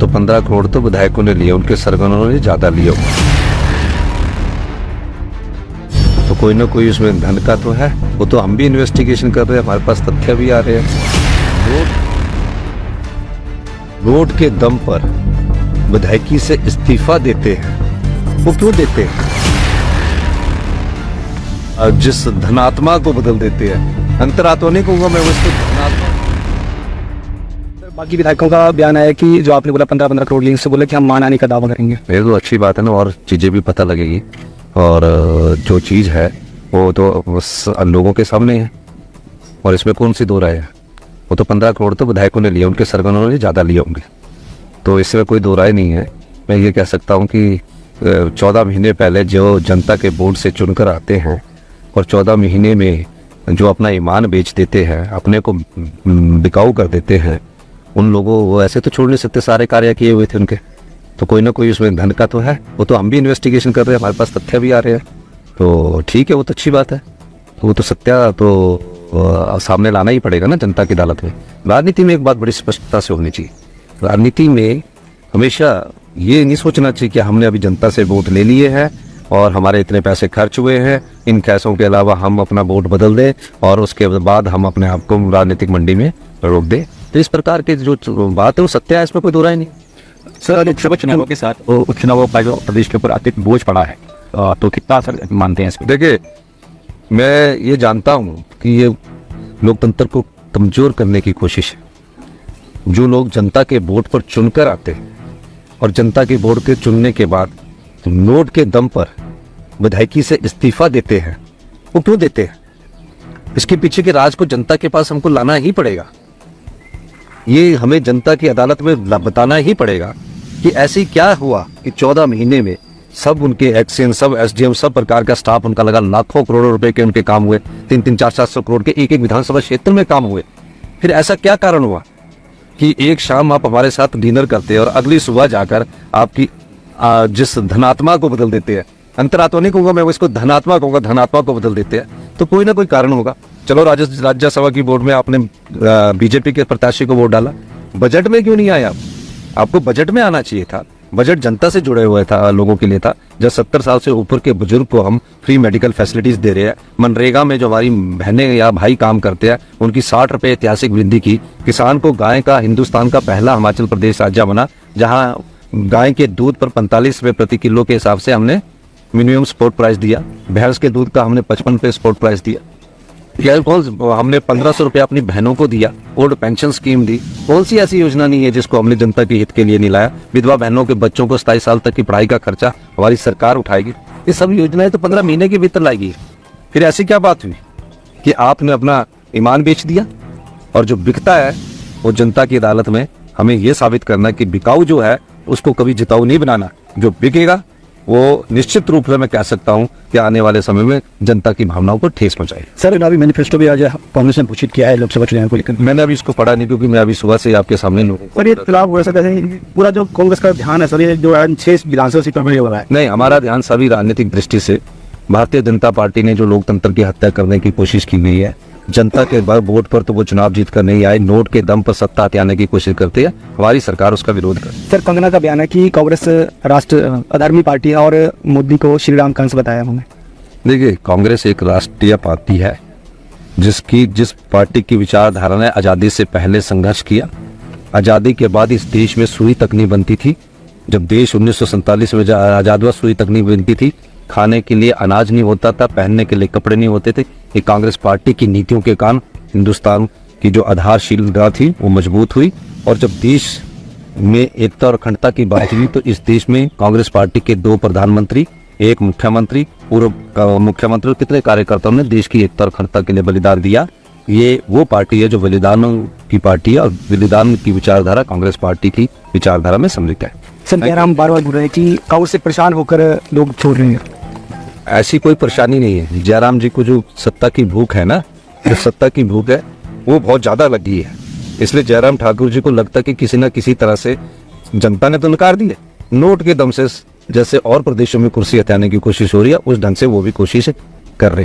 तो 15 करोड़ तो विधायकों ने लिए, उनके सरगनों ने ज्यादा लिए। तो कोई ना कोई उसमें धन का तो है, वो तो हम भी इन्वेस्टिगेशन कर रहे हैं, हमारे पास तथ्य भी आ रहे हैं। वोट के दम पर विधायकी से इस्तीफा देते हैं, वो क्यों देते हैं? जिस धनात्मा को बदल देते हैं, अंतरात्मा नहीं कहूंगा मैं, उसको धनात्मा। बाकी विधायकों का बयान है कि जो आपने बोला 15-15 करोड़ लिंक से बोले कि हम मान आने का दावा करेंगे। ये तो अच्छी बात है ना, और चीजें भी पता लगेगी, और जो चीज है वो तो लोगों के सामने है, और इसमें कौन सी दो राय है? वो तो 15 करोड़ तो विधायकों ने लिए, उनके सरगनों ने ज्यादा लिए होंगे, तो इसमें कोई दो राय नहीं है। मैं ये कह सकता हूँ कि 14 महीने पहले जो जनता के वोट से चुनकर आते हैं और 14 महीने में जो अपना ईमान बेच देते हैं, अपने को बिकाऊ कर देते हैं, उन लोगों वो ऐसे तो छोड़ नहीं सकते, सारे कार्य किए हुए थे उनके। तो कोई ना कोई उसमें धन का तो है, वो तो हम भी इन्वेस्टिगेशन कर रहे हैं, हमारे पास तथ्य भी आ रहे हैं, तो ठीक है, वो तो अच्छी बात है। वो तो सत्य तो सामने लाना ही पड़ेगा ना जनता की अदालत में। राजनीति में एक बात बड़ी स्पष्टता से होनी चाहिए, राजनीति में हमेशा ये नहीं सोचना चाहिए कि हमने अभी जनता से वोट ले लिए हैं और हमारे इतने पैसे खर्च हुए हैं, इन पैसों के अलावा हम अपना वोट बदल दें और उसके बाद हम अपने आप को राजनीतिक मंडी में रोक दें। तो इस प्रकार के जो बात है वो सत्य है, इसमें कोई दो राय नहीं। सर, लोकसभा चुनावों के साथ उपचुनावों का जो प्रदेश के ऊपर अतिरिक्त बोझ पड़ा है, तो कितना असर मानते हैं इसमें? देखिए, मैं ये जानता हूँ कि ये लोकतंत्र को कमजोर करने की कोशिश है। जो लोग जनता के वोट पर चुनकर आते हैं और जनता के वोट के चुनने के बाद नोट के दम पर विधायकी से इस्तीफा देते हैं, वो क्यों देते हैं? इसके पीछे के राज को जनता के पास हमको लाना ही पड़ेगा। ये हमें जनता की अदालत में बताना ही पड़ेगा कि ऐसी क्या हुआ कि 14 महीने में सब उनके एक्शन, सब एसडीएम, सब प्रकार का स्टाफ उनका लगा, लाखों करोड़ों रुपए के उनके काम हुए, 3-3, 400 करोड़ के एक विधानसभा क्षेत्र में काम हुए। फिर ऐसा क्या कारण हुआ कि एक शाम आप हमारे साथ डिनर करते हैं और अगली सुबह जाकर आपकी जिस धनात्मा को बदल देते हैं, अंतरात्मा नहीं कहूंगा मैं, इसको धनात्मा कहूंगा, धनात्मा को बदल देते हैं, तो कोई ना कोई कारण होगा। चलो, राज्यसभा की वोट में आपने बीजेपी के प्रत्याशी को वोट डाला, बजट में क्यों नहीं आए आप? आपको बजट में आना चाहिए था। बजट जनता से जुड़े हुए था, लोगों के लिए था। जब 70 साल से ऊपर के बुजुर्ग को हम फ्री मेडिकल फैसिलिटीज दे रहे हैं, मनरेगा में जो हमारी बहनें या भाई काम करते हैं उनकी 60 रुपए ऐतिहासिक वृद्धि की, किसान को गाय का हिंदुस्तान का पहला हिमाचल प्रदेश राज्य बना, जहाँ गाय के दूध पर 45 रुपए प्रति किलो के हिसाब से हमने मिनिमम सपोर्ट प्राइस दिया, भैंस के दूध का हमने 55 रुपए सपोर्ट प्राइस दिया, हमने 1500 रुपए अपनी बहनों को दिया, ओल्ड पेंशन स्कीम दी। कौन सी ऐसी योजना नहीं है जिसको हमने जनता के हित के लिए नहीं लाया? विधवा बहनों के बच्चों को 27 साल तक की पढ़ाई का खर्चा हमारी सरकार उठाएगी। ये सब योजनाएं तो 15 महीने के भीतर लाएगी। फिर ऐसी क्या बात हुई कि आपने अपना ईमान बेच दिया? और जो बिकता है वो जनता की अदालत में हमें ये साबित करना है कि बिकाऊ जो है उसको कभी जिताऊ नहीं बनाना। जो बिकेगा वो निश्चित रूप से मैं कह सकता हूं कि आने वाले समय में जनता की भावनाओं को ठेस पहुंचाएगी। सर, चुनावी मैनिफेस्टो भी आज कांग्रेस ने घोषित किया है लोकसभा चुनाव को लेकर। मैंने अभी इसको पढ़ा नहीं, क्योंकि मैं अभी सुबह से आपके सामने हूं। पर ये चुनाव हो सकता है, पूरा जो कांग्रेस का ध्यान है सर, ये जो 6 विधानसभा सीटों में हो रहा है। नहीं, हमारा ध्यान सभी राजनीतिक दृष्टि से, भारतीय जनता पार्टी ने जो लोकतंत्र की हत्या करने की कोशिश की गई है, जनता के वोट पर तो वो चुनाव जीत कर नहीं आए, नोट के दम पर सत्ता हथियाने की कोशिश करते हैं, हमारी सरकार उसका विरोध कर। सर, कंगना का बयान है कि कांग्रेस राष्ट्र अधर्मी पार्टी है और मोदी को श्री राम कंस बताया उन्होंने। देखिए, कांग्रेस एक राष्ट्रीय पार्टी है जिस पार्टी की विचारधारा ने आज़ादी से पहले संघर्ष किया। आज़ादी के बाद इस देश में सुई तक नहीं बनती थी। जब देश 1947 में आज़ाद हुआ, सुई तक नहीं बनती थी, खाने के लिए अनाज नहीं होता था, पहनने के लिए कपड़े नहीं होते थे। ये कांग्रेस पार्टी की नीतियों के कारण हिंदुस्तान की जो आधारशिला थी वो मजबूत हुई। और जब देश में एकता और अखंडता की बात हुई तो इस देश में कांग्रेस पार्टी के 2 प्रधानमंत्री, 1 मुख्यमंत्री, पूर्व मुख्यमंत्री और कितने कार्यकर्ताओं ने देश की एकता और अखंडता के लिए बलिदान दिया। ये वो पार्टी है जो बलिदानों की पार्टी है, और बलिदान की विचारधारा कांग्रेस पार्टी की विचारधारा में सम्मिलित है। सर, जयराम बार-बार बोल रहे हैं कि कांग्रेस से परेशान होकर लोग छोड़ रहे हैं। ऐसी कोई परेशानी नहीं है। जयराम जी को जो सत्ता की भूख है ना, जो सत्ता की भूख है वो बहुत ज्यादा लगी है, इसलिए जयराम ठाकुर जी को लगता है कि किसी न किसी तरह से जनता ने तो नकार दी है, नोट के दम से जैसे और प्रदेशों में कुर्सी हथियाने की कोशिश हो रही है, उस ढंग से वो भी कोशिश कर रहे हैं।